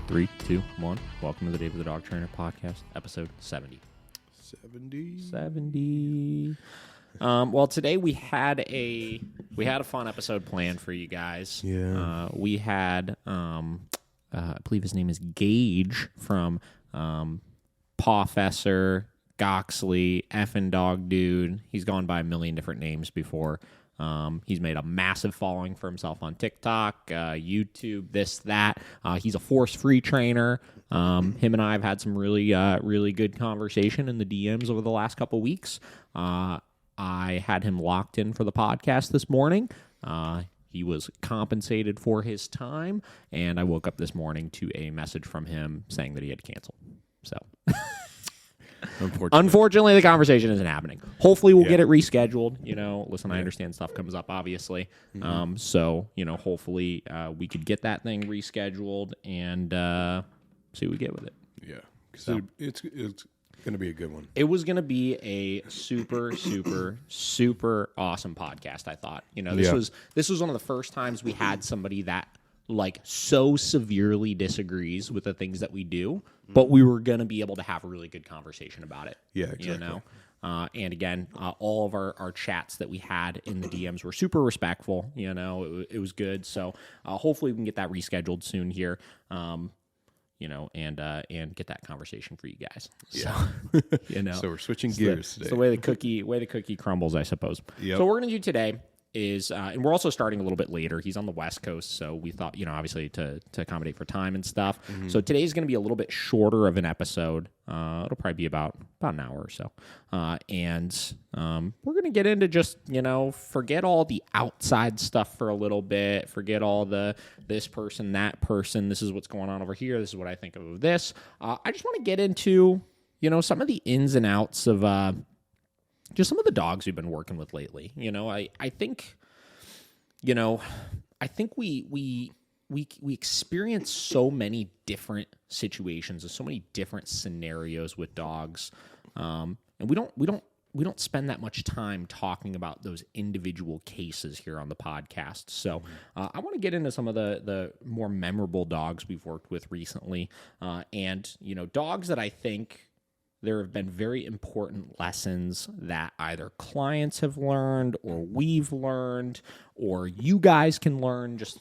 3, 2, 1. Welcome to the David the Dog Trainer podcast, episode 70. 70. Well, today we had a fun episode planned for you guys. Yeah. We had I believe his name is Gage from Pawfessor, Goxley, Effin' Dog Dude. He's gone by a million different names before. He's made a massive following for himself on TikTok, YouTube, this, that. He's a force-free trainer. Him and I have had some really good conversation in the DMs over the last couple weeks. I had him locked in for the podcast this morning. He was compensated for his time, and I woke up this morning to a message from him saying that he had to cancel. So... Unfortunately, the conversation isn't happening. Hopefully, we'll get it rescheduled. Listen, I understand stuff comes up, obviously. Mm-hmm. So, hopefully we could get that thing rescheduled and see what we get with it. Yeah, because it's going to be a good one. It was going to be a super, super, super awesome podcast, I thought. This was one of the first times we had somebody that so severely disagrees with the things that we do, but we were going to be able to have a really good conversation about it. Yeah, exactly. And again, all of our chats that we had in the DMs were super respectful. It was good. So hopefully we can get that rescheduled soon here. And get that conversation for you guys. Yeah. So, so we're switching gears today. It's the way the cookie crumbles, I suppose. Yep. So what we're going to do today is, and we're also starting a little bit later. He's on the West Coast, so we thought, obviously to accommodate for time and stuff. Mm-hmm. So today's going to be a little bit shorter of an episode. It'll probably be about an hour or so. And we're going to get into just, forget all the outside stuff for a little bit. Forget all the this person, that person. This is what's going on over here. This is what I think of this. I just want to get into, some of the ins and outs of just some of the dogs we've been working with lately. I think we experience so many different situations and so many different scenarios with dogs, and we don't spend that much time talking about those individual cases here on the podcast. So I want to get into some of the more memorable dogs we've worked with recently, and dogs that I think there have been very important lessons that either clients have learned or we've learned or you guys can learn just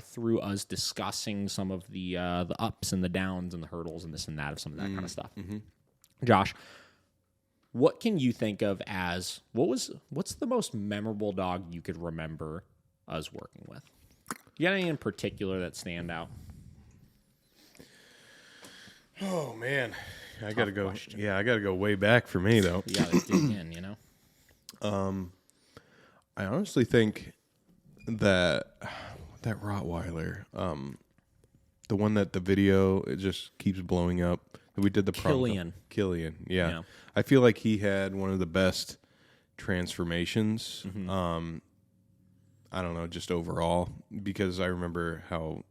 through us discussing some of the ups and the downs and the hurdles and this and that of some of that kind of stuff. Mm-hmm. Josh, what can you think of as what's the most memorable dog you could remember us working with? You got any in particular that stand out? Oh man. I gotta go. Question. Yeah, I gotta go way back for me though. You gotta dig in, I honestly think that Rottweiler, the one that the video it just keeps blowing up. We did the Killian, yeah. I feel like he had one of the best transformations. Mm-hmm. I don't know, just overall, because I remember how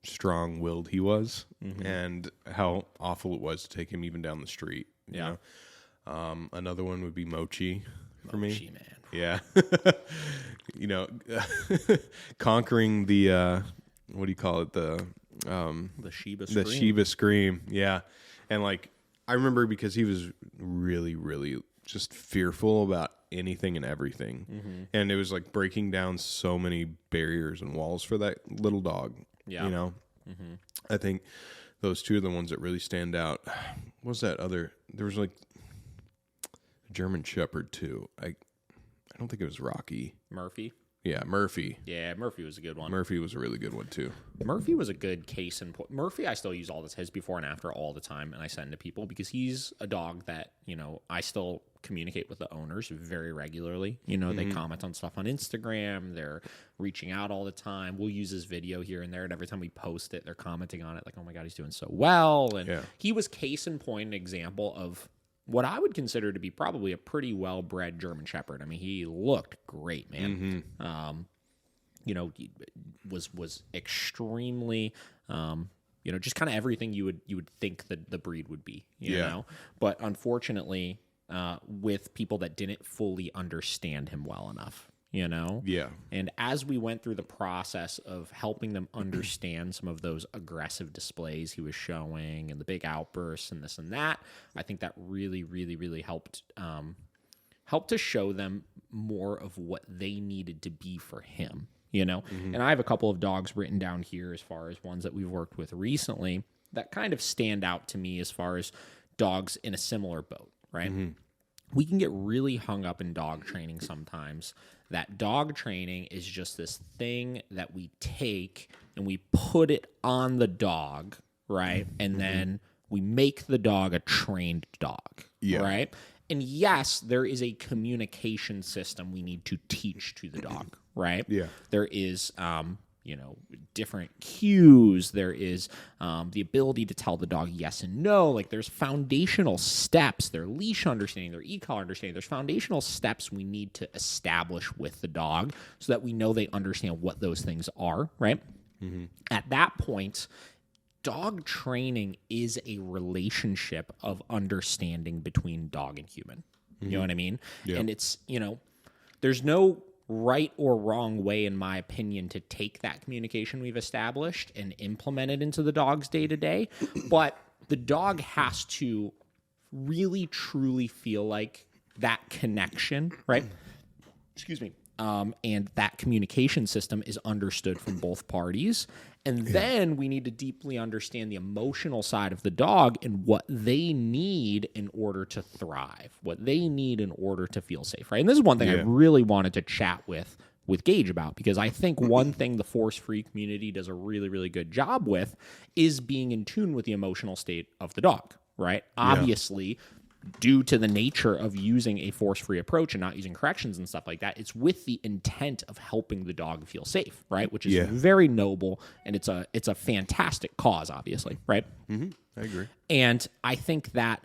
strong-willed he was, mm-hmm. and how awful it was to take him even down the street. You know? Another one would be Mochi for me. Mochi, man. Yeah. Conquering the what do you call it? The Shiba Scream. The Shiba Scream. Yeah. And I remember because he was really, really just fearful about anything and everything. Mm-hmm. And it was breaking down so many barriers and walls for that little dog. Yeah. Mm-hmm. I think those two are the ones that really stand out. What was that other? There was a German Shepherd too. I don't think it was Rocky. Murphy. Yeah, Murphy. Yeah, Murphy was a good one. Murphy was a really good one too. Murphy was a good case in point. Murphy, I still use his before and after all the time, and I send to people because he's a dog that I still communicate with the owners very regularly. Mm-hmm. They comment on stuff on Instagram. They're reaching out all the time. We'll use his video here and there, and every time we post it, they're commenting on it like, "Oh my God, he's doing so well." And he was case in point, an example of what I would consider to be probably a pretty well-bred German Shepherd. I mean, he looked great, man. Mm-hmm. He was extremely, just kind of everything you would think that the breed would be, you know. But unfortunately, with people that didn't fully understand him well enough, you know? Yeah. And as we went through the process of helping them understand some of those aggressive displays he was showing and the big outbursts and this and that, I think that really, really, really helped to show them more of what they needed to be for him, you know? And I have a couple of dogs written down here as far as ones that we've worked with recently that kind of stand out to me as far as dogs in a similar boat, right? We can get really hung up in dog training sometimes. That dog training is just this thing that we take and we put it on the dog, right? And then we make the dog a trained dog, right? And yes, there is a communication system we need to teach to the dog, right? Yeah. There is, different cues. There is the ability to tell the dog yes and no. Like there's foundational steps, their leash understanding, their e-collar understanding. There's foundational steps we need to establish with the dog so that we know they understand what those things are, right? At that point, dog training is a relationship of understanding between dog and human. You know what I mean? Yeah. And it's, there's no right or wrong way, in my opinion, to take that communication we've established and implement it into the dog's day-to-day. But the dog has to really, truly feel like that connection, right? Excuse me. And that communication system is understood from both parties. And then we need to deeply understand the emotional side of the dog and what they need in order to thrive, what they need in order to feel safe, right? And this is one thing I really wanted to chat with Gage about, because I think one thing the force-free community does a really, really good job with is being in tune with the emotional state of the dog, right? Obviously, due to the nature of using a force-free approach and not using corrections and stuff like that, it's with the intent of helping the dog feel safe, right? Which is very noble, and it's a fantastic cause, obviously, right? I agree. And I think that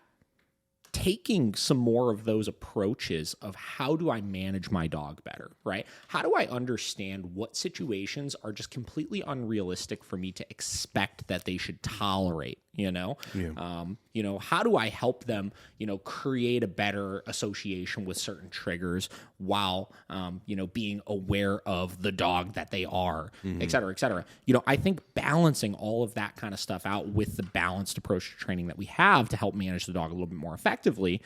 taking some more of those approaches of how do I manage my dog better, right? How do I understand what situations are just completely unrealistic for me to expect that they should tolerate, how do I help them, create a better association with certain triggers while, being aware of the dog that they are, et cetera, et cetera. I think balancing all of that kind of stuff out with the balanced approach to training that we have to help manage the dog a little bit more effectively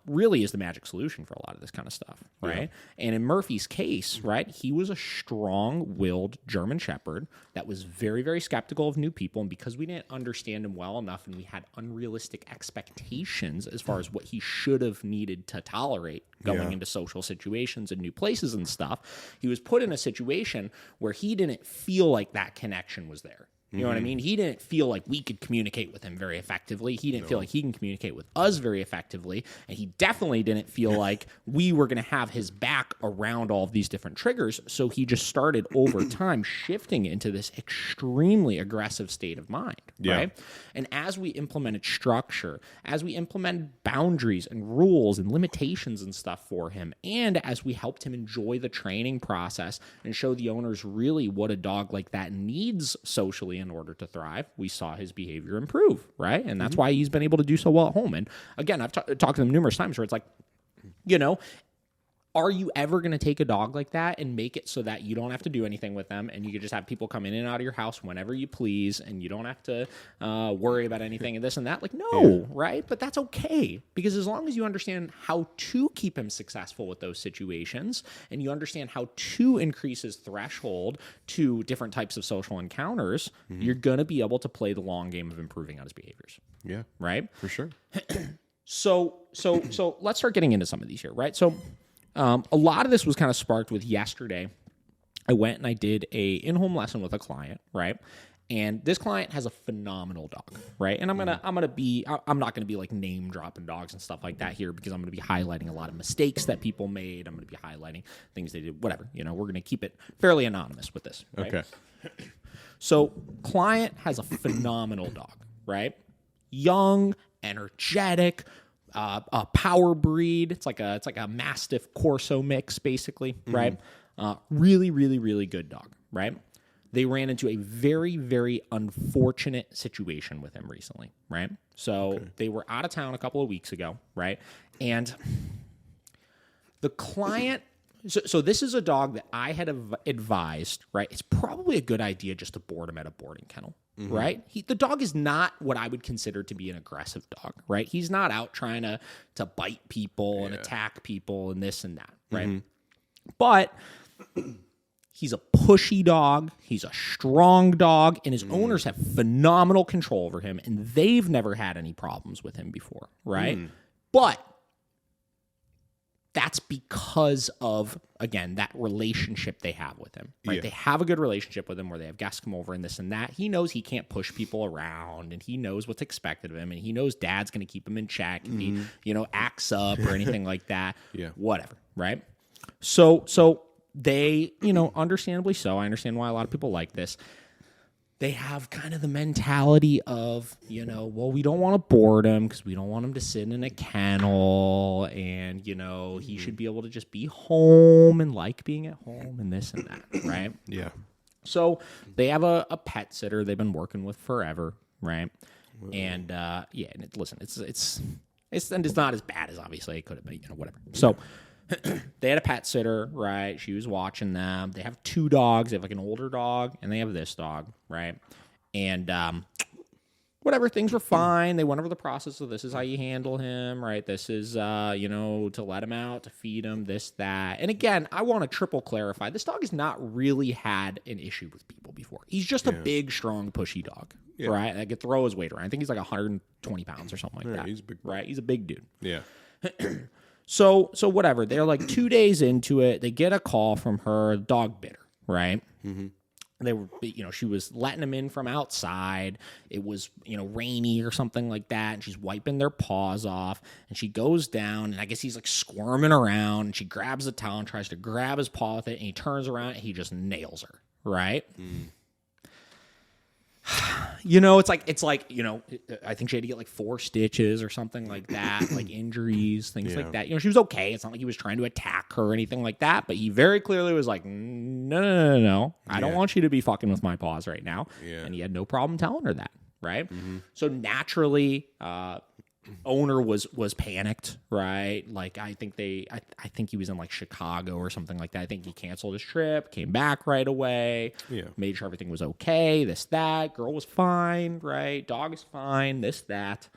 really is the magic solution for a lot of this kind of stuff, right? And in Murphy's case, right, he was a strong-willed German Shepherd that was very, very skeptical of new people, and because we didn't understand him well enough and we had unrealistic expectations as far as what he should have needed to tolerate going into social situations and new places and stuff, he was put in a situation where he didn't feel like that connection was there. You know what I mean? He didn't feel like we could communicate with him very effectively. He didn't feel like he can communicate with us very effectively. And he definitely didn't feel like we were going to have his back around all of these different triggers. So he just started over time shifting into this extremely aggressive state of mind, right? And as we implemented structure, as we implemented boundaries and rules and limitations and stuff for him, and as we helped him enjoy the training process and show the owners really what a dog like that needs socially in order to thrive, we saw his behavior improve, right? And that's why he's been able to do so well at home. And again, I've talked to them numerous times where it's like, are you ever going to take a dog like that and make it so that you don't have to do anything with them and you can just have people come in and out of your house whenever you please and you don't have to worry about anything and this and that? Like, no, right? But that's okay, because as long as you understand how to keep him successful with those situations and you understand how to increase his threshold to different types of social encounters, you're going to be able to play the long game of improving on his behaviors. Yeah. Right? For sure. So let's start getting into some of these here, right? So a lot of this was kind of sparked with yesterday. I went and I did a in-home lesson with a client, right? And this client has a phenomenal dog, right? And I'm not gonna be like name dropping dogs and stuff like that here, because I'm gonna be highlighting a lot of mistakes that people made. I'm gonna be highlighting things they did, whatever. We're gonna keep it fairly anonymous with this. Right? Okay. So client has a phenomenal dog, right? Young, energetic, a power breed. It's like a Mastiff Corso mix, basically, right? Really, really, really good dog, right? They ran into a very, very unfortunate situation with him recently, right? So they were out of town a couple of weeks ago, right? And the client So this is a dog that I had advised, right? It's probably a good idea just to board him at a boarding kennel, right? The dog is not what I would consider to be an aggressive dog, right? He's not out trying to bite people and attack people and this and that, right? But he's a pushy dog. He's a strong dog, and his owners have phenomenal control over him, and they've never had any problems with him before, right? But that's because of, again, that relationship they have with him, right? They have a good relationship with him where they have guests come over and this and that. He knows he can't push people around, and he knows what's expected of him, and he knows dad's going to keep him in check if he, acts up or anything like that. Whatever, right? So they, understandably so, I understand why a lot of people like this. They have kind of the mentality of, well, we don't want to board him because we don't want him to sit in a kennel, and, he should be able to just be home and like being at home and this and that, right? Yeah. So they have a pet sitter they've been working with forever, right? And, listen, it's not as bad as obviously it could have been, whatever. So they had a pet sitter, right? She was watching them. They have 2 dogs. They have like an older dog, and they have this dog, right? And whatever, things were fine. They went over the process of this is how you handle him, right? This is, to let him out, to feed him, this, that. And again, I want to triple clarify. This dog has not really had an issue with people before. He's just a big, strong, pushy dog, right? That could throw his weight around. I think he's like 120 pounds or something like that. He's big. Right? He's a big dude. Yeah. So whatever. They're like 2 days into it. They get a call from her. Dog bit her, right? They were, she was letting him in from outside. It was, rainy or something like that. And she's wiping their paws off. And she goes down, and I guess he's like squirming around. And she grabs the towel and tries to grab his paw with it. And he turns around and he just nails her, right? It's like, I think she had to get like 4 stitches or something like that, like injuries, things like that. She was okay. It's not like he was trying to attack her or anything like that, but he very clearly was like, no. I don't want you to be fucking with my paws right now. And he had no problem telling her that, right? So naturally, owner was panicked, right? Like I think he was in like Chicago or something like that. I think he canceled his trip, came back right away, made sure everything was okay, this, that. Girl was fine, right? Dog is fine, this, that.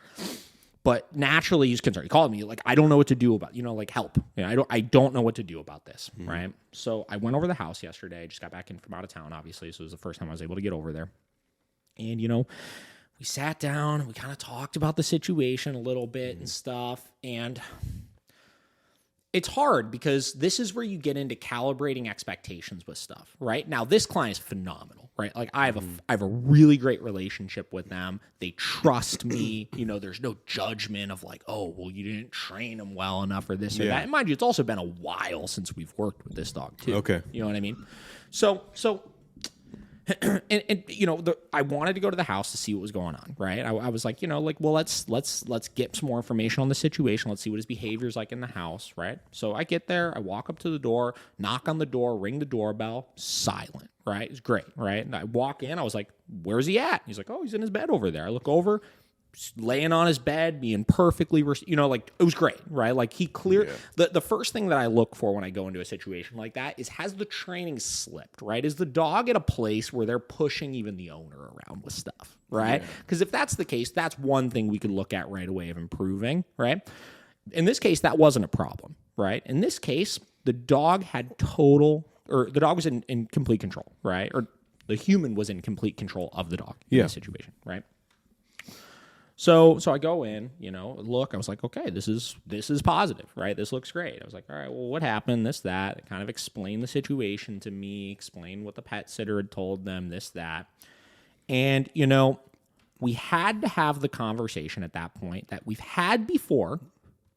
But naturally he's concerned. He called me like, I don't know what to do about, help. I don't know what to do about this, right? So I went over the house yesterday. I just got back in from out of town, obviously. So it was the first time I was able to get over there. And, we sat down and we kind of talked about the situation a little bit and stuff. And it's hard because this is where you get into calibrating expectations with stuff, right? Now, this client is phenomenal, right? Like I have a really great relationship with them. They trust me. There's no judgment of like, oh, well, you didn't train them well enough or this or that. And mind you, it's also been a while since we've worked with this dog too. Okay. You know what I mean? So and I wanted to go to the house to see what was going on, right? I was like, well, let's get some more information on the situation. Let's see what his behavior is like in the house, right? So I get there, I walk up to the door, knock on the door, ring the doorbell, silent, right? It's great, right? And I walk in, I was like, where's he at? He's like, oh, he's in his bed over there. I look over, laying on his bed, being perfectly, it was great, right? Like he cleared the first thing that I look for when I go into a situation like that is, has the training slipped, right? Is the dog at a place where they're pushing even the owner around with stuff, right? Because if that's the case, that's one thing we could look at right away of improving, right? In this case, that wasn't a problem, right? In this case, the dog was in complete control, right? Or the human was in complete control of the dog in this situation, right? So I go in, look, I was like, okay, this is positive, right? This looks great. I was like, all right, well, what happened? This, that. They kind of explained the situation to me, explained what the pet sitter had told them, this, that. And, we had to have the conversation at that point that we've had before,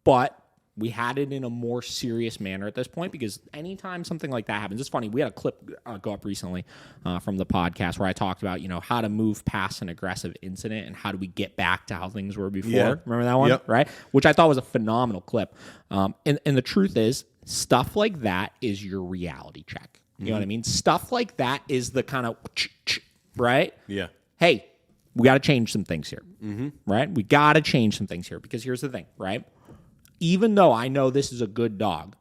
but we had it in a more serious manner at this point, because anytime something like that happens, it's funny. We had a clip go up recently from the podcast where I talked about, how to move past an aggressive incident and how do we get back to how things were before. Yeah. Remember that one? Yep. Right? Which I thought was a phenomenal clip. And the truth is, stuff like that is your reality check. You know what I mean? Stuff like that is the kind of, right? Yeah. Hey, we got to change some things here. Right? We got to change some things here, because here's the thing, right? Even though I know this is a good dog,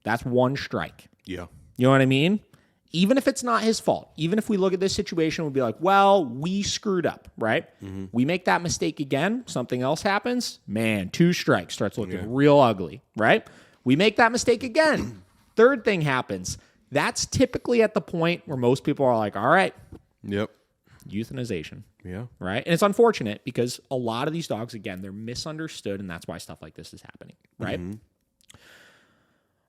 That's one strike. Yeah. You know what I mean? Even if it's not his fault, even if we look at this situation, we'll be like, well, we screwed up, right? We make that mistake again, something else happens, man, 2 strikes, starts looking real ugly, right? We make that mistake again, 3rd thing happens. That's typically at the point where most people are like, all right, Yep. euthanization. Yeah. Right? And it's unfortunate because a lot of these dogs, again, they're misunderstood, and that's why stuff like this is happening, right?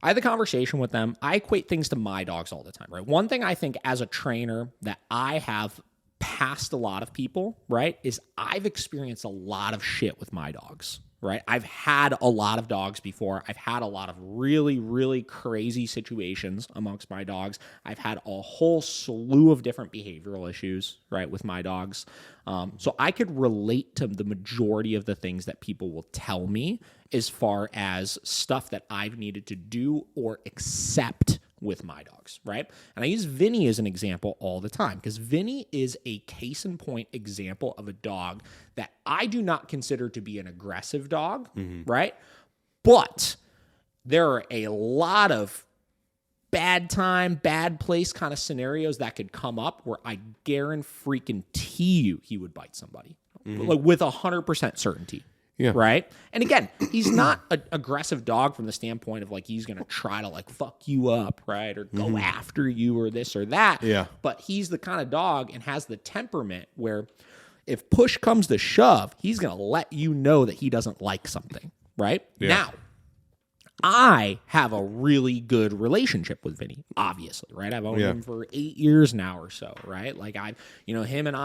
I had the conversation with them. I equate things to my dogs all the time, right? One thing I think as a trainer that I have passed a lot of people, right, is I've experienced a lot of shit with my dogs, right? I've had a lot of dogs before. I've had a lot of really, really crazy situations amongst my dogs. I've had a whole slew of different behavioral issues, right, with my dogs. So I could relate to the majority of the things that people will tell me as far as stuff that I've needed to do or accept with my dogs, right? And I use Vinny as an example all the time because Vinny is a case in point example of a dog that I do not consider to be an aggressive dog, right? But there are a lot of bad time, bad place kind of scenarios that could come up where I guarantee you he would bite somebody, like with 100% certainty. Yeah. Right. And again, he's not an aggressive dog from the standpoint of like he's going to try to like fuck you up, right? Or go after you or this or that. Yeah. But he's the kind of dog and has the temperament where if push comes to shove, he's going to let you know that he doesn't like something. Right. Yeah. Now, I have a really good relationship with Vinny, obviously, right? I've owned him for 8 years now or so, right? Like him and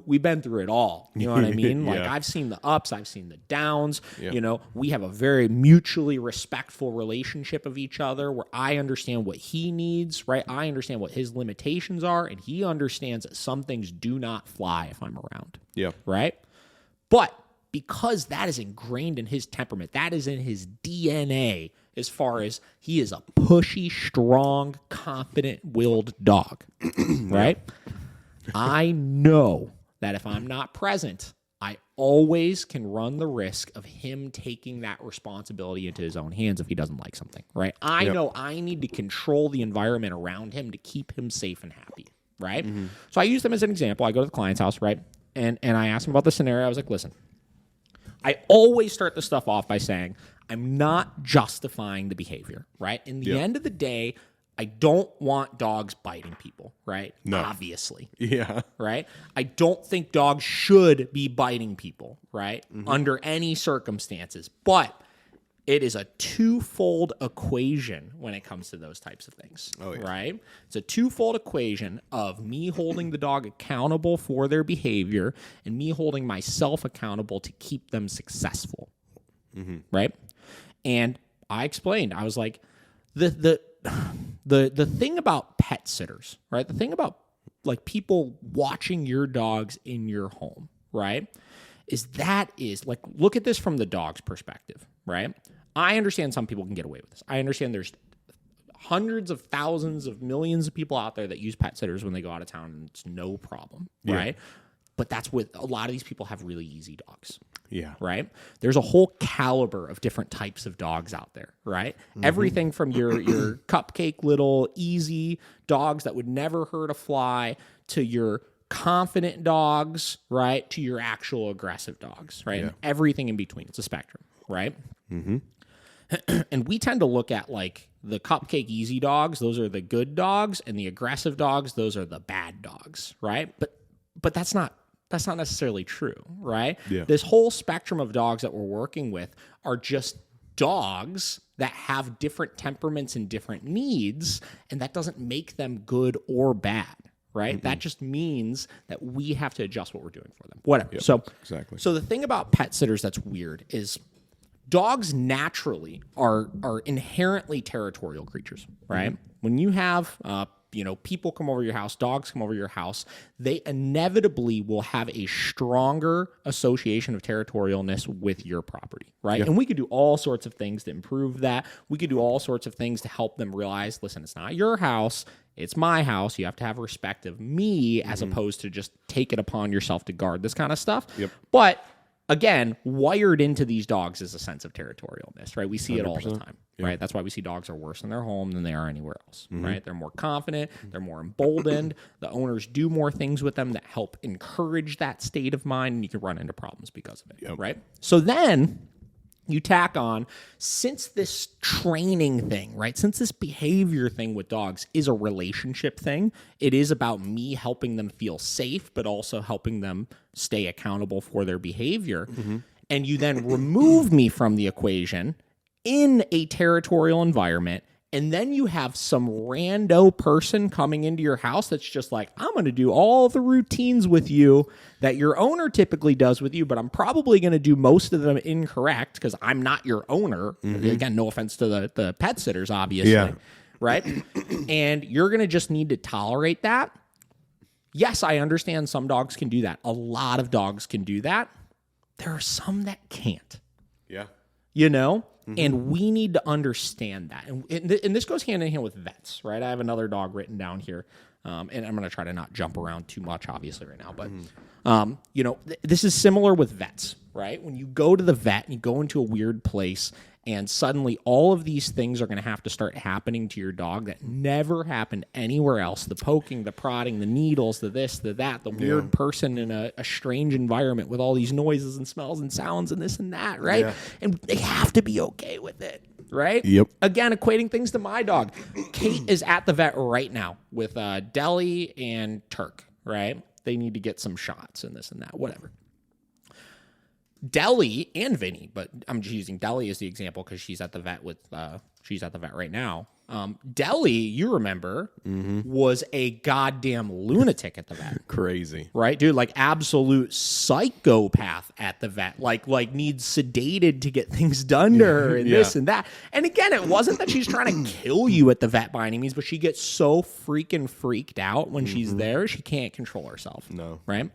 we've been through it all. You know what I mean? Like I've seen the ups, I've seen the downs. Yeah. We have a very mutually respectful relationship of each other where I understand what he needs, right? I understand what his limitations are, and he understands that some things do not fly if I'm around. Yeah. Right? But because that is ingrained in his temperament, that is in his DNA as far as he is a pushy, strong, confident-willed dog, right? I know that if I'm not present, I always can run the risk of him taking that responsibility into his own hands if he doesn't like something, right? I know I need to control the environment around him to keep him safe and happy, right? So I use them as an example. I go to the client's house, right? And I ask him about the scenario. I was like, listen, I always start the stuff off by saying, I'm not justifying the behavior, right? In the end of the day, I don't want dogs biting people, right? No. Obviously. Yeah. Right? I don't think dogs should be biting people, right? Under any circumstances. But it is a twofold equation when it comes to those types of things, right? It's a twofold equation of me holding the dog accountable for their behavior and me holding myself accountable to keep them successful, right? And I explained, I was like, the thing about pet sitters, right? The thing about like people watching your dogs in your home, right? Is like, look at this from the dog's perspective, right? I understand some people can get away with this. I understand there's hundreds of thousands of millions of people out there that use pet sitters when they go out of town and it's no problem, right? But that's with a lot of these people have really easy dogs. Yeah. Right? There's a whole caliber of different types of dogs out there, right? Everything from your cupcake little easy dogs that would never hurt a fly to your confident dogs, right? To your actual aggressive dogs, right? And everything in between. It's a spectrum, right? And we tend to look at like the cupcake easy dogs, those are the good dogs, and the aggressive dogs, those are the bad dogs, right? But that's not necessarily true, right? Yeah. This whole spectrum of dogs that we're working with are just dogs that have different temperaments and different needs, and that doesn't make them good or bad, right? That just means that we have to adjust what we're doing for them. Whatever. Yep, So exactly. So the thing about pet sitters that's weird is dogs naturally are inherently territorial creatures, right? When you have people come over your house, dogs come over your house, they inevitably will have a stronger association of territorialness with your property, right? And we could do all sorts of things to improve that. We could do all sorts of things to help them realize, listen, it's not your house, it's my house. You have to have respect of me as opposed to just take it upon yourself to guard this kind of stuff. But again, wired into these dogs is a sense of territorialness, right? We see it all the 100%. time, right? That's why we see dogs are worse in their home than they are anywhere else, right? They're more confident, they're more emboldened. The owners do more things with them that help encourage that state of mind, and you can run into problems because of it, right? So then you tack on, since this training thing, right? Since this behavior thing with dogs is a relationship thing, it is about me helping them feel safe, but also helping them stay accountable for their behavior. And you then remove me from the equation in a territorial environment, and then you have some rando person coming into your house that's just like, I'm going to do all the routines with you that your owner typically does with you, but I'm probably going to do most of them incorrect because I'm not your owner. Again, no offense to the pet sitters, obviously, right? And you're going to just need to tolerate that. Yes, I understand some dogs can do that. A lot of dogs can do that. There are some that can't. Yeah. You know? And we need to understand that. And this goes hand in hand with vets, right? I have another dog written down here. And I'm going to try to not jump around too much, obviously, right now. But, you know, this is similar with vets, right? When you go to the vet and you go into a weird place and suddenly all of these things are going to have to start happening to your dog that never happened anywhere else. The poking, the prodding, the needles, the this, the that, the weird person in a strange environment with all these noises and smells and sounds and this and that, right? Yeah. And they have to be okay with it, right? Yep. Again, equating things to my dog. Kate is at the vet right now with Deli and Turk, right? They need to get some shots and this and that, whatever. Deli and Vinny, but I'm just using Deli as the example because she's at the vet right now. Deli, you remember, was a goddamn lunatic at the vet. Crazy. Right, dude? Like absolute psychopath at the vet. Like needs sedated to get things done to her and this and that. And again, it wasn't that she's trying to kill you at the vet by any means, but she gets so freaking freaked out when she's there, she can't control herself. No. Right?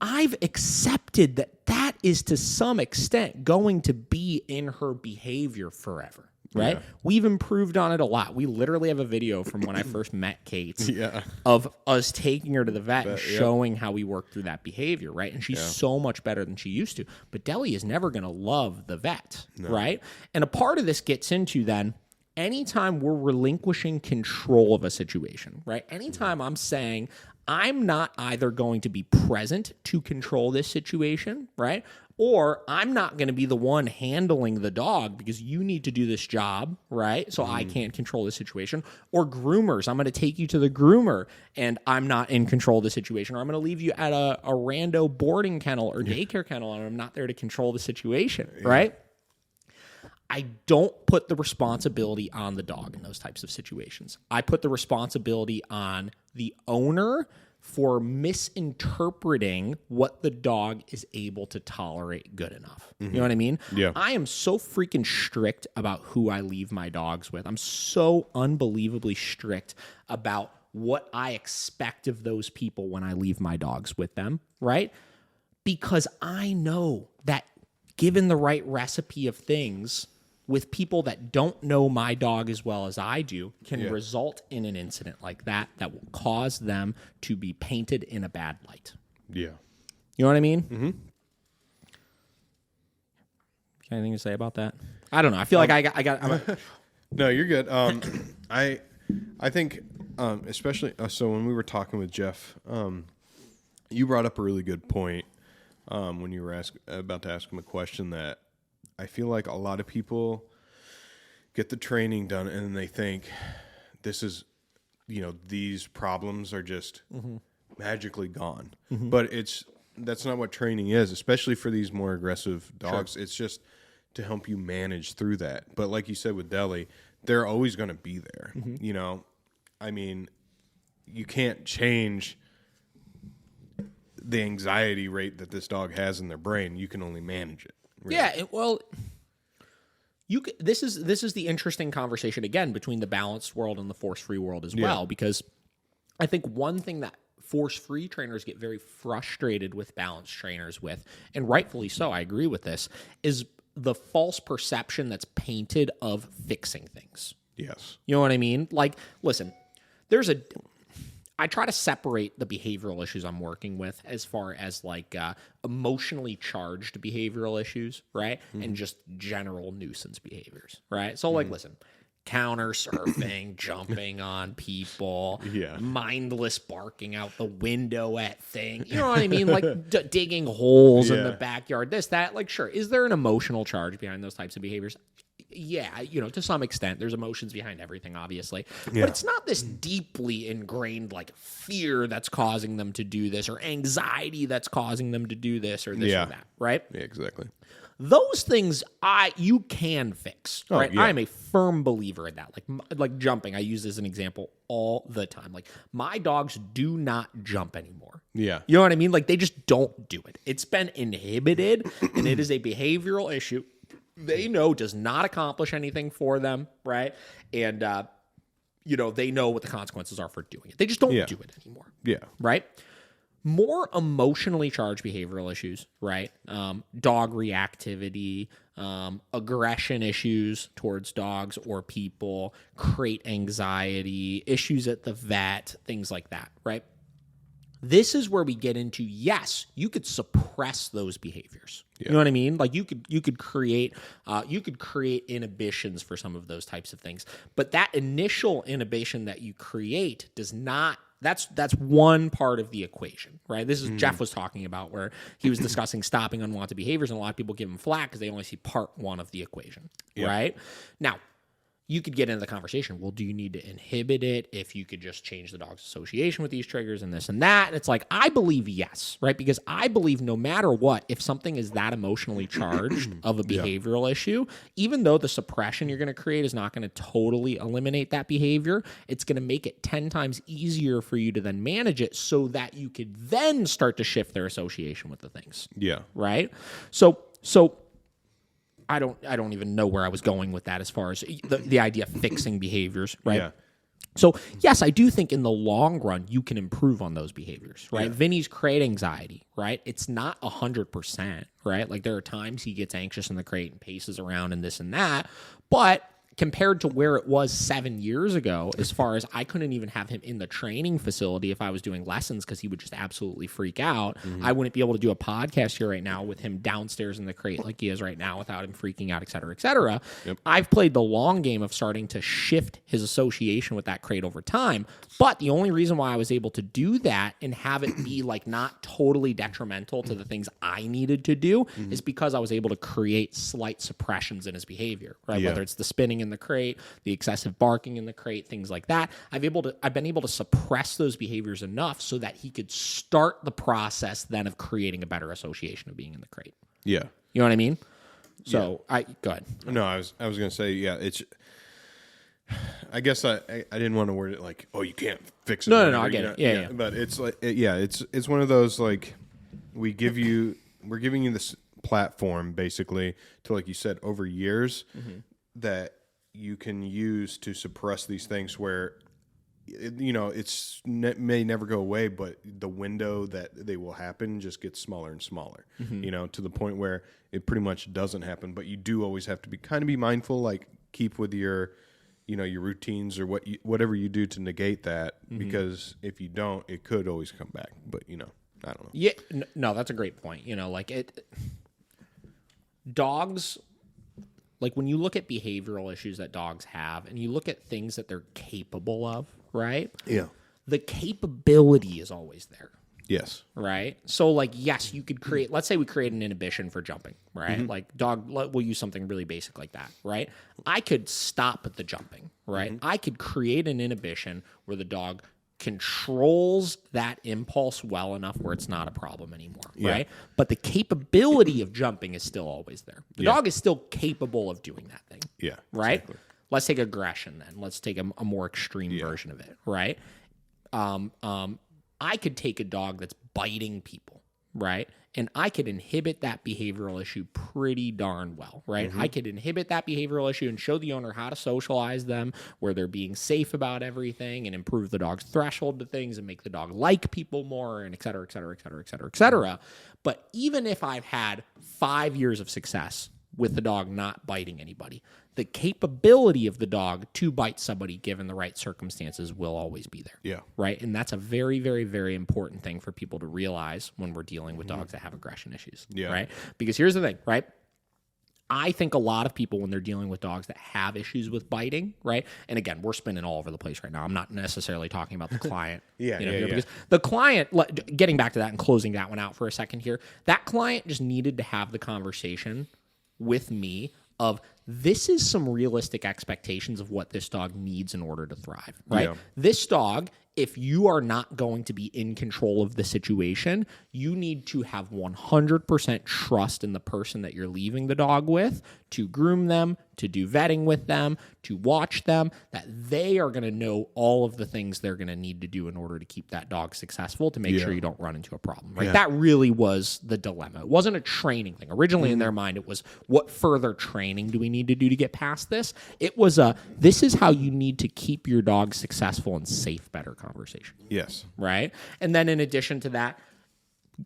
I've accepted that is to some extent going to be in her behavior forever, right? Yeah. We've improved on it a lot. We literally have a video from when I first met Kate Yeah. of us taking her to the vet and showing how we worked through that behavior, right? And she's so much better than she used to. But Deli is never going to love the vet, right? And a part of this gets into then anytime we're relinquishing control of a situation, right? Anytime I'm saying I'm not either going to be present to control this situation, right? Or I'm not going to be the one handling the dog because you need to do this job, right? So I can't control the situation. Or groomers, I'm going to take you to the groomer and I'm not in control of the situation. Or I'm going to leave you at a rando boarding kennel or daycare kennel and I'm not there to control the situation, right? I don't put the responsibility on the dog in those types of situations. I put the responsibility on the owner for misinterpreting what the dog is able to tolerate good enough. You know what I mean? Yeah. I am so freaking strict about who I leave my dogs with. I'm so unbelievably strict about what I expect of those people when I leave my dogs with them, right? Because I know that given the right recipe of things with people that don't know my dog as well as I do can result in an incident like that will cause them to be painted in a bad light. Yeah. You know what I mean? Mm-hmm. Anything to say about that? I don't know. I feel like I got. No, you're good. I think, especially so when we were talking with Jeff, you brought up a really good point when you were about to ask him a question that I feel like a lot of people get the training done and they think this is, these problems are just magically gone. But that's not what training is, especially for these more aggressive dogs. Sure. It's just to help you manage through that. But like you said with Deli, they're always going to be there. I mean, you can't change the anxiety rate that this dog has in their brain. You can only manage it. Really. Yeah, this is the interesting conversation again between the balanced world and the force-free world as well, because I think one thing that force-free trainers get very frustrated with balanced trainers with, and rightfully so, I agree with this, is the false perception that's painted of fixing things. Yes. You know what I mean? Like, listen, I try to separate the behavioral issues I'm working with as far as like emotionally charged behavioral issues, right? And just general nuisance behaviors, right? So like, listen, counter surfing, jumping on people, mindless barking out the window at things. You know what I mean? Like digging holes in the backyard, this, that. Like, sure. Is there an emotional charge behind those types of behaviors? Yeah, to some extent, there's emotions behind everything, obviously. But it's not this deeply ingrained, like, fear that's causing them to do this or anxiety that's causing them to do this or this or that, right? Yeah, exactly. Those things you can fix, right? Yeah. I'm a firm believer in that. Like jumping, I use as an example all the time. Like, my dogs do not jump anymore. Yeah. You know what I mean? Like, they just don't do it. It's been inhibited, and it is a behavioral issue they know does not accomplish anything for them, right? And, they know what the consequences are for doing it. They just don't do it anymore. Yeah. Right? More emotionally charged behavioral issues, right? Dog reactivity, aggression issues towards dogs or people, crate anxiety, issues at the vet, things like that, right? This is where we get into, yes, you could suppress those behaviors. You know what I mean? Like you could create inhibitions for some of those types of things. But that initial inhibition that you create does not. That's one part of the equation, right? This is Jeff was talking about where he was discussing stopping unwanted behaviors, and a lot of people give him flack because they only see part one of the equation, right? Now, you could get into the conversation. Well, do you need to inhibit it if you could just change the dog's association with these triggers and this and that? And it's like, I believe yes, right? Because I believe no matter what, if something is that emotionally charged of a behavioral issue, even though the suppression you're going to create is not going to totally eliminate that behavior, it's going to make it 10 times easier for you to then manage it so that you could then start to shift their association with the things. Yeah. Right? So I don't even know where I was going with that as far as the idea of fixing behaviors, right? Yeah. So, yes, I do think in the long run, you can improve on those behaviors, right? Vinny's crate anxiety, right? It's not 100%, right? Like there are times he gets anxious in the crate and paces around and this and that, but compared to where it was 7 years ago, as far as I couldn't even have him in the training facility if I was doing lessons because he would just absolutely freak out. I wouldn't be able to do a podcast here right now with him downstairs in the crate like he is right now without him freaking out, et cetera, et cetera. I've played the long game of starting to shift his association with that crate over time. But the only reason why I was able to do that and have it be like not totally detrimental to the things I needed to do is because I was able to create slight suppressions in his behavior, right? Whether it's the spinning in the crate, the excessive barking in the crate, things like that. I've been able to suppress those behaviors enough so that he could start the process then of creating a better association of being in the crate. Yeah. You know what I mean? So go ahead. No, I was going to say, it's, I guess I didn't want to word it like, oh, you can't fix it. No, I get it. Yeah. But it's like, it's one of those, like, we're giving you this platform basically to, like you said, over years that you can use to suppress these things where, may never go away, but the window that they will happen just gets smaller and smaller, to the point where it pretty much doesn't happen. But you do always have to be mindful, like keep with your routines or whatever you do to negate that, because if you don't, it could always come back. But, I don't know. Yeah, no, that's a great point. Dogs, like when you look at behavioral issues that dogs have and you look at things that they're capable of, right? Yeah. The capability is always there. Yes. Right? So, like, yes, you could create, let's say we create an inhibition for jumping, right? Like, we'll use something really basic like that, right? I could stop the jumping, right? I could create an inhibition where the dog controls that impulse well enough where it's not a problem anymore, right? But the capability of jumping is still always there. The dog is still capable of doing that thing. Yeah. Right? Exactly. Let's take aggression then. Let's take a more extreme version of it, right? I could take a dog that's biting people, right? And I could inhibit that behavioral issue pretty darn well, right? I could inhibit that behavioral issue and show the owner how to socialize them, where they're being safe about everything, and improve the dog's threshold to things and make the dog like people more, and et cetera, et cetera, et cetera, et cetera, et cetera. But even if I've had 5 years of success with the dog not biting anybody, the capability of the dog to bite somebody given the right circumstances will always be there. Yeah. Right? And that's a very, very, very important thing for people to realize when we're dealing with dogs that have aggression issues. Yeah. Right? Because here's the thing, right? I think a lot of people, when they're dealing with dogs that have issues with biting, right? And again, we're spinning all over the place right now. I'm not necessarily talking about the client. Because the client, getting back to that and closing that one out for a second here, that client just needed to have the conversation with me of, this is some realistic expectations of what this dog needs in order to thrive, right? Yeah. This dog, if you are not going to be in control of the situation, you need to have 100% trust in the person that you're leaving the dog with to groom them, to do vetting with them, to watch them, that they are going to know all of the things they're going to need to do in order to keep that dog successful, to make sure you don't run into a problem, right? That really was the dilemma. It wasn't a training thing. Originally in their mind, it was, what further training do we need to do to get past this? It was this is how you need to keep your dog successful and safe better conversation. Yes. Right? And then in addition to that,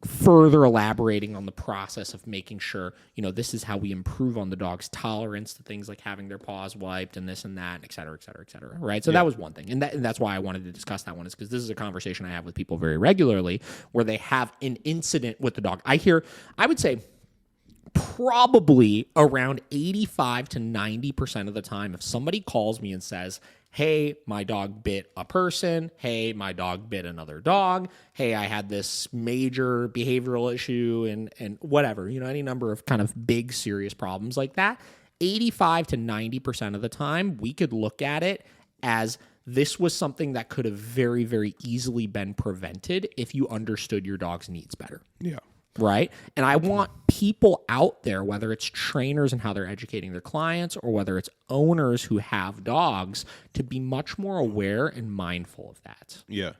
further elaborating on the process of making sure, this is how we improve on the dog's tolerance to things like having their paws wiped and this and that, et cetera, et cetera, et cetera. Right? So that was one thing. And that's why I wanted to discuss that one, is because this is a conversation I have with people very regularly where they have an incident with the dog. I would say probably around 85 to 90% of the time, if somebody calls me and says, hey, my dog bit a person. Hey, my dog bit another dog. Hey, I had this major behavioral issue and whatever, any number of kind of big, serious problems like that. 85 to 90% of the time, we could look at it as, this was something that could have very, very easily been prevented if you understood your dog's needs better. Yeah. Right? And I want people out there, whether it's trainers and how they're educating their clients, or whether it's owners who have dogs, to be much more aware and mindful of that. Yeah.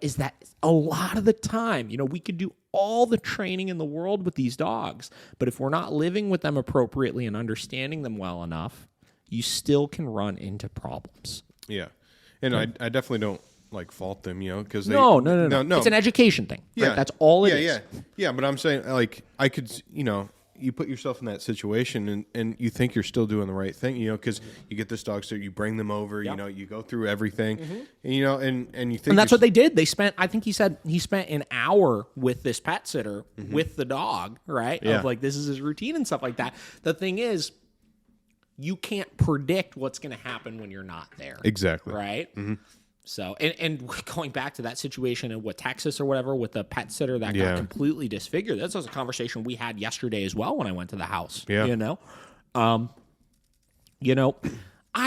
Is that a lot of the time, we could do all the training in the world with these dogs, but if we're not living with them appropriately and understanding them well enough, you still can run into problems. Yeah. And I definitely don't fault them, because no. It's an education thing. Right? Yeah, that's all it is. Yeah. But I'm saying, I could, you put yourself in that situation and you think you're still doing the right thing, because you get this dog, so you bring them over, you go through everything, and you think, and that's what they did. They spent, I think he said he spent an hour with this pet sitter with the dog, right? Yeah. Of this is his routine and stuff like that. The thing is, you can't predict what's going to happen when you're not there. Exactly. Right? Mm-hmm. So, and going back to that situation in Texas or whatever with the pet sitter that got completely disfigured, that was a conversation we had yesterday as well when I went to the house. Yeah. I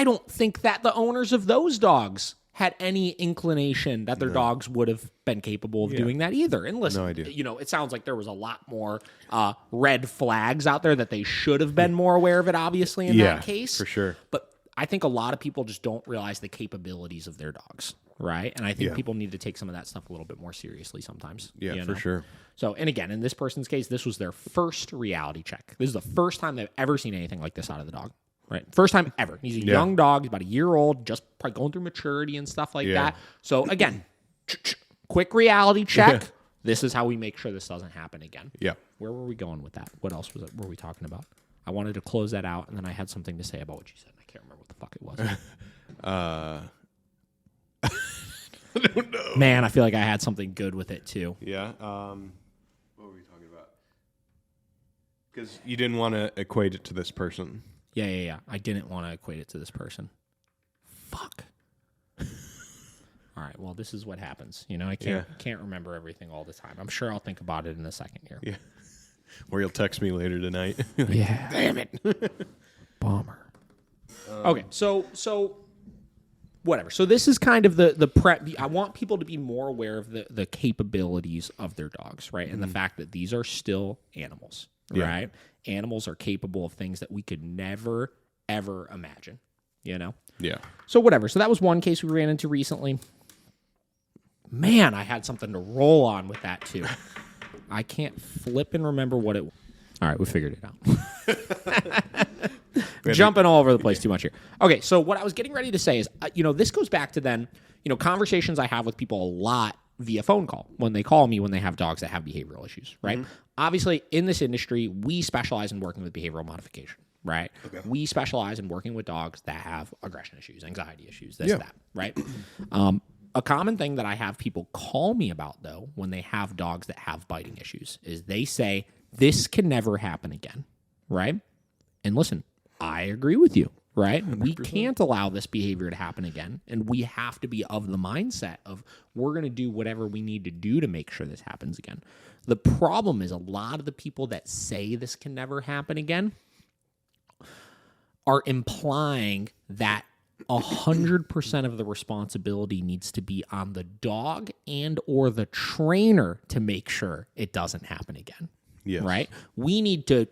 don't think that the owners of those dogs had any inclination that their dogs would have been capable of doing that either. And listen, No idea. It sounds like there was a lot more red flags out there that they should have been more aware of it, obviously, in that case. For sure. But I think a lot of people just don't realize the capabilities of their dogs, right? And I think people need to take some of that stuff a little bit more seriously sometimes. Yeah, for sure. So, and again, in this person's case, this was their first reality check. This is the first time they've ever seen anything like this out of the dog, right? First time ever. He's a young dog. He's about a year old, just probably going through maturity and stuff like that. So, again, quick reality check. This is how we make sure this doesn't happen again. Yeah. Where were we going with that? What else were we talking about? I wanted to close that out, and then I had something to say about what you said. I can't remember what the fuck it was. I don't know. Man, I feel like I had something good with it, too. Yeah. What were we talking about? Because you didn't want to equate it to this person. Yeah. I didn't want to equate it to this person. Fuck. All right, well, this is what happens. I can't remember everything all the time. I'm sure I'll think about it in a second here. Yeah. Or you'll text me later tonight. Yeah. Damn it. Bummer. Okay, so whatever. So this is kind of the prep. I want people to be more aware of the capabilities of their dogs, right? And the fact that these are still animals, right? Animals are capable of things that we could never, ever imagine, Yeah. So whatever. So that was one case we ran into recently. Man, I had something to roll on with that too. I can't flip and remember what it was. All right, we figured it out. Jumping all over the place too much here. Okay, so what I was getting ready to say is, this goes back to then, conversations I have with people a lot via phone call when they call me when they have dogs that have behavioral issues, right? Obviously, in this industry, we specialize in working with behavioral modification, right? We specialize in working with dogs that have aggression issues, anxiety issues, this, that, right? A common thing that I have people call me about, though, when they have dogs that have biting issues is they say, this can never happen again, right? And listen, I agree with you, right? 100%. We can't allow this behavior to happen again, and we have to be of the mindset of we're going to do whatever we need to do to make sure this happens again. The problem is a lot of the people that say this can never happen again are implying that 100% of the responsibility needs to be on the dog and or the trainer to make sure it doesn't happen again. Yes. Right? We need to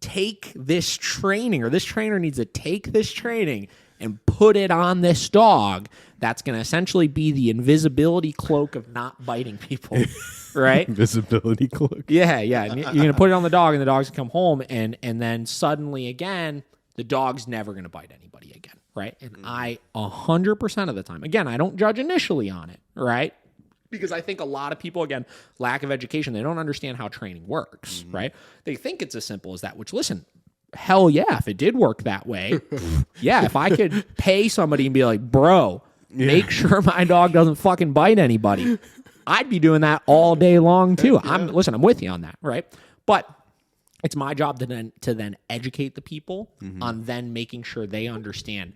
take this training, or this trainer needs to take this training and put it on this dog. That's going to essentially be the invisibility cloak of not biting people, right? Invisibility cloak. Yeah. And you're going to put it on the dog, and the dog's going to come home, and then suddenly again, the dog's never going to bite anybody again, right? And I 100% of the time, again, I don't judge initially on it, right? Because I think a lot of people, again, lack of education, they don't understand how training works, right? They think it's as simple as that, which, listen, hell yeah, if it did work that way, yeah, if I could pay somebody and be like, bro, make sure my dog doesn't fucking bite anybody, I'd be doing that all day long too. I'm with you on that, right? But it's my job to then educate the people on then making sure they understand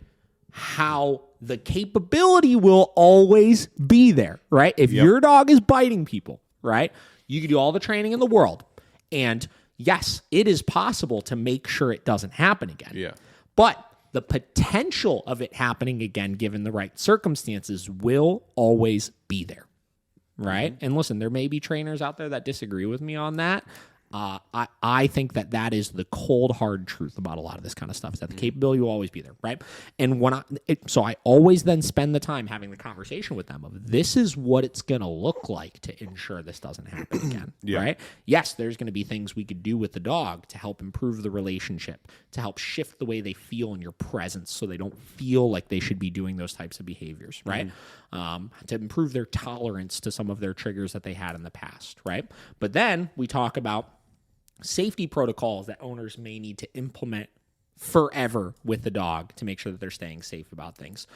how the capability will always be there, right? If your dog is biting people, right, you can do all the training in the world. And yes, it is possible to make sure it doesn't happen again. Yeah. But the potential of it happening again, given the right circumstances, will always be there, right? And listen, there may be trainers out there that disagree with me on that. I think that is the cold, hard truth about a lot of this kind of stuff, is that the capability will always be there, right? And so I always then spend the time having the conversation with them of, this is what it's going to look like to ensure this doesn't happen again, right? Yes, there's going to be things we could do with the dog to help improve the relationship, to help shift the way they feel in your presence so they don't feel like they should be doing those types of behaviors, right? To improve their tolerance to some of their triggers that they had in the past, right? But then we talk about safety protocols that owners may need to implement forever with the dog to make sure that they're staying safe about things.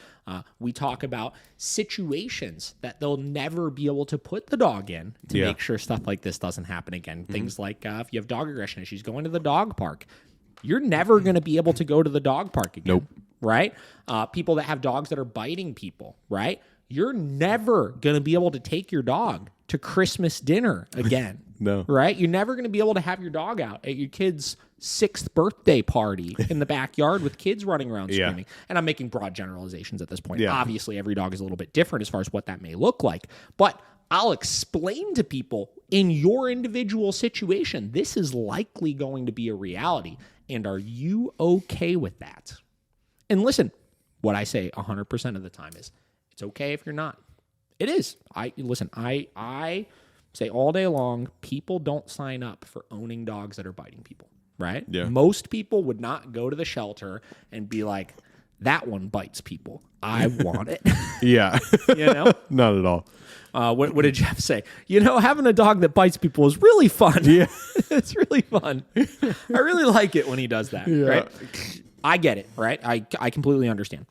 We talk about situations that they'll never be able to put the dog in to make sure stuff like this doesn't happen again. Things like if you have dog aggression issues, going to the dog park, you're never going to be able to go to the dog park again. Nope. Right? People that have dogs that are biting people, right? You're never going to be able to take your dog to Christmas dinner again. No. Right? You're never going to be able to have your dog out at your kid's 6th birthday party in the backyard with kids running around screaming. And I'm making broad generalizations at this point. Yeah. Obviously, every dog is a little bit different as far as what that may look like. But I'll explain to people, in your individual situation, this is likely going to be a reality. And are you okay with that? And listen, what I say 100% of the time is, it's okay if you're not. It is. I say all day long, people don't sign up for owning dogs that are biting people, right? Yeah. Most people would not go to the shelter and be like, that one bites people. I want it. Yeah. You know? Not at all. What did Jeff say? You know, having a dog that bites people is really fun. Yeah. It's really fun. I really like it when he does that, right? I get it, right? I completely understand.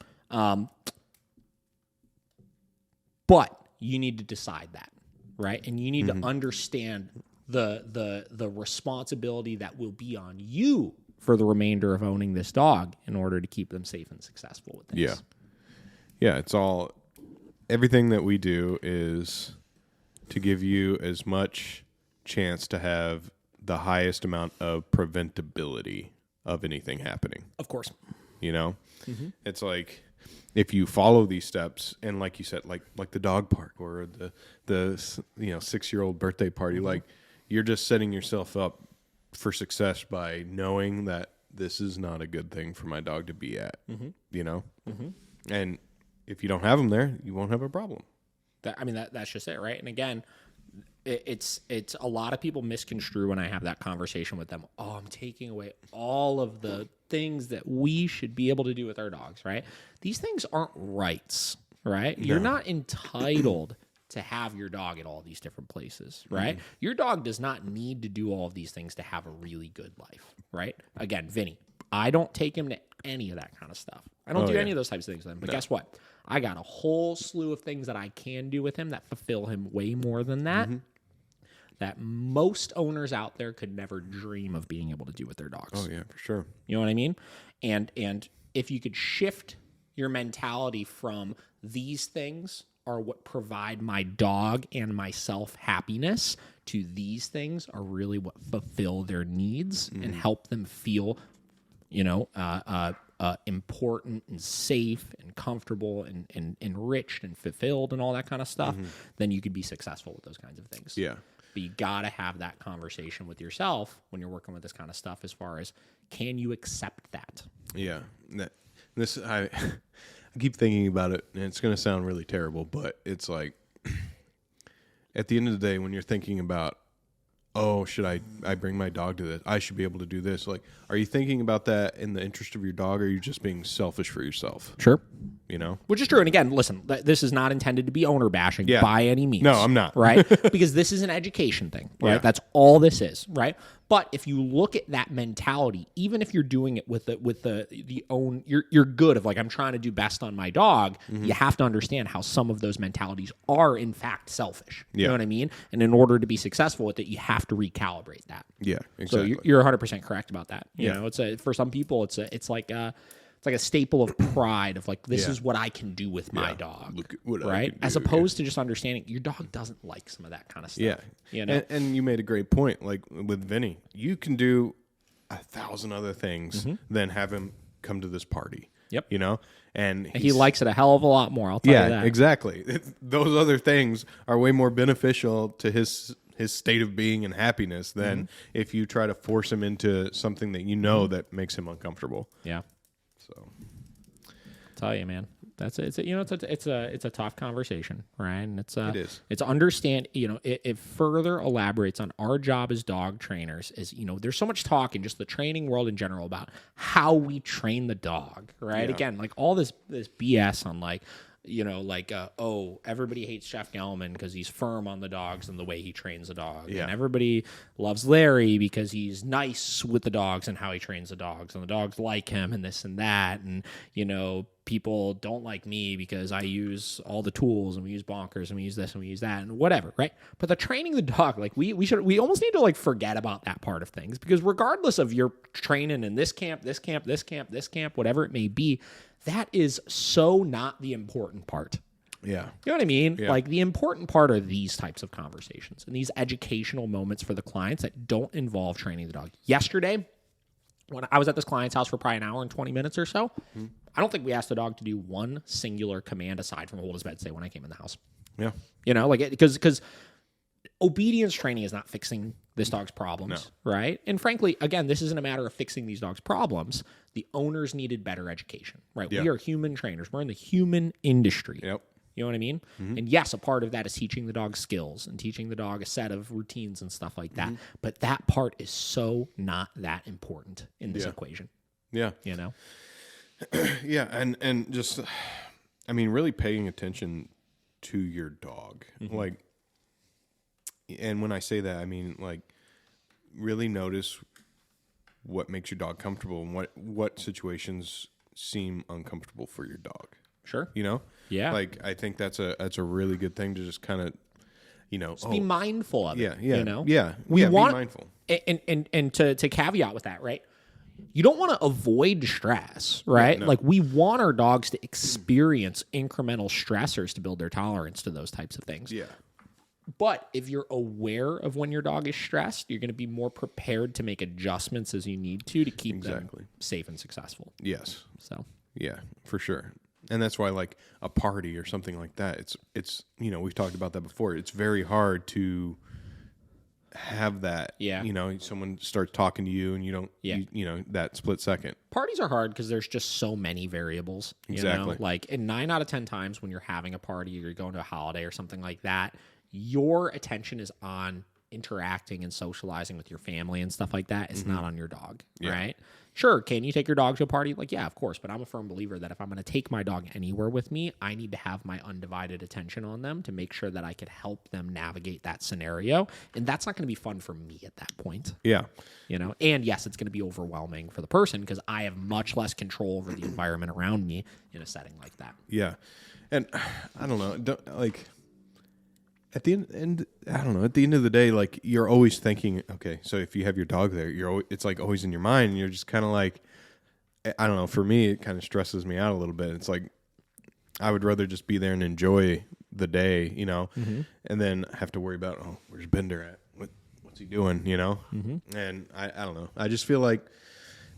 But you need to decide that, right? And you need to understand the responsibility that will be on you for the remainder of owning this dog in order to keep them safe and successful with things. Yeah. Yeah, it's all, everything that we do is to give you as much chance to have the highest amount of preventability of anything happening. Of course. You know? It's like, if you follow these steps, and like you said, like the dog park or the 6-year-old birthday party, like, you're just setting yourself up for success by knowing that this is not a good thing for my dog to be at, you know? And if you don't have them there, you won't have a problem. That's just it, right? And again, it's a lot of people misconstrue when I have that conversation with them. Oh, I'm taking away all of the things that we should be able to do with our dogs, right? These things aren't rights, right? No. You're not entitled to have your dog at all these different places, right? Your dog does not need to do all of these things to have a really good life, right? Again, Vinny, I don't take him to any of that kind of stuff. I don't do any of those types of things with him. But guess what? I got a whole slew of things that I can do with him that fulfill him way more than that, that most owners out there could never dream of being able to do with their dogs. Oh, yeah, for sure. You know what I mean? And if you could shift your mentality from these things are what provide my dog and myself happiness to these things are really what fulfill their needs and help them feel, important and safe and comfortable and enriched and fulfilled and all that kind of stuff, then you could be successful with those kinds of things. Yeah. But you got to have that conversation with yourself when you're working with this kind of stuff as far as, can you accept that? Yeah. I keep thinking about it, and it's going to sound really terrible, but it's like, at the end of the day, when you're thinking about, oh, should I bring my dog to this? I should be able to do this. Like, are you thinking about that in the interest of your dog, or are you just being selfish for yourself? Sure. Which is true. And again, listen, this is not intended to be owner bashing by any means. No, I'm not. Right? Because this is an education thing, right? Yeah. That's all this is, right? But if you look at that mentality, even if you're doing it with the own, you're good of like, I'm trying to do best on my dog, you have to understand how some of those mentalities are in fact selfish. You know what I mean? And in order to be successful with it, you have to recalibrate that. Yeah, exactly. So you're 100% correct about that. You know, for some people, it's like a staple of pride of like, this is what I can do with my dog. Look at what I right? can do, As opposed to just understanding your dog doesn't like some of that kind of stuff. Yeah. You know? And you made a great point. Like with Vinny, you can do 1,000 other things than have him come to this party. Yep. And he likes it a hell of a lot more. I'll tell you that. Yeah, exactly. Those other things are way more beneficial to his state of being and happiness than if you try to force him into something that that makes him uncomfortable. Yeah. So, I'll tell you, man, it's a tough conversation, right? And it is. It's understand. It further elaborates on our job as dog trainers. Is there's so much talk in just the training world in general about how we train the dog, right? Yeah. Again, like all this BS on like. Everybody hates Chef Gelman because he's firm on the dogs and the way he trains the dog. Yeah. And everybody loves Larry because he's nice with the dogs and how he trains the dogs. And the dogs like him and this and that. And, people don't like me because I use all the tools and we use bonkers and we use this and we use that and whatever, right? But the training the dog, like we almost need to like forget about that part of things, because regardless of your training in this camp, whatever it may be, that is so not the important part. yeah. You know what I mean? Yeah. Like the important part are these types of conversations and these educational moments for the clients that don't involve training the dog. Yesterday, when I was at this client's house for probably an hour and 20 minutes or so, I don't think we asked the dog to do one singular command aside from hold his bed, say when I came in the house. Yeah. Because obedience training is not fixing this dog's problems, right? And frankly, again, this isn't a matter of fixing these dogs' problems. The owners needed better education, right? Yeah. We are human trainers. We're in the human industry. Yep. You know what I mean? And yes, a part of that is teaching the dog skills and teaching the dog a set of routines and stuff like that. But that part is so not that important in this equation. Yeah. Yeah. And just, really paying attention to your dog. Like, and when I say that, I mean, like, really notice what makes your dog comfortable and what situations seem uncomfortable for your dog. Sure. Yeah. Like, I think that's a really good thing to just kind of, just be mindful of it. Yeah. Yeah. Be mindful. And to caveat with that, right? You don't want to avoid stress, right? No. Like we want our dogs to experience incremental stressors to build their tolerance to those types of things. Yeah. But if you're aware of when your dog is stressed, you're going to be more prepared to make adjustments as you need to keep them safe and successful. Yes. So. Yeah, for sure. And that's why, like, a party or something like that, it's we've talked about that before. It's very hard to have that. Yeah. Someone starts talking to you and you don't, that split second. Parties are hard because there's just so many variables. Exactly. Like, in 9 out of 10 times when you're having a party or you're going to a holiday or something like that, your attention is on interacting and socializing with your family and stuff like that is not on your dog, Yeah. right? Sure, can you take your dog to a party? Like, yeah, of course, but I'm a firm believer that if I'm going to take my dog anywhere with me, I need to have my undivided attention on them to make sure that I could help them navigate that scenario, and that's not going to be fun for me at that point. Yeah. You know, and yes, it's going to be overwhelming for the person because I have much less control over the environment around me in a setting like that. Yeah. And I don't know, at the end, I don't know, at the end of the day, like, you're always thinking, okay, so if you have your dog there, it's like always in your mind, and you're just kind of like, I don't know, for me, it kind of stresses me out a little bit. It's like, I would rather just be there and enjoy the day, you know, and then have to worry about, oh, where's Bender at? What's he doing, you know? And I don't know. I just feel like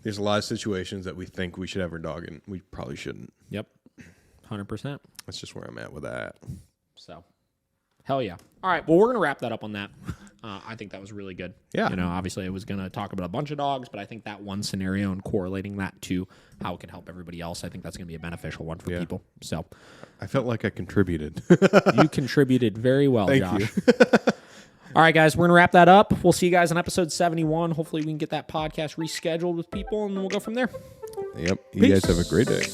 there's a lot of situations that we think we should have our dog in. We probably shouldn't. Yep, 100%. That's just where I'm at with that. So, hell yeah. All right, well, we're going to wrap that up on that. I think that was really good. Yeah. You know, obviously I was going to talk about a bunch of dogs, but I think that one scenario and correlating that to how it can help everybody else, I think that's going to be a beneficial one for people. So, I felt like I contributed. you contributed very well, Thank Josh. you. All right, guys, we're going to wrap that up. We'll see you guys on episode 71. Hopefully we can get that podcast rescheduled with people, and we'll go from there. Yep. You guys have a great day.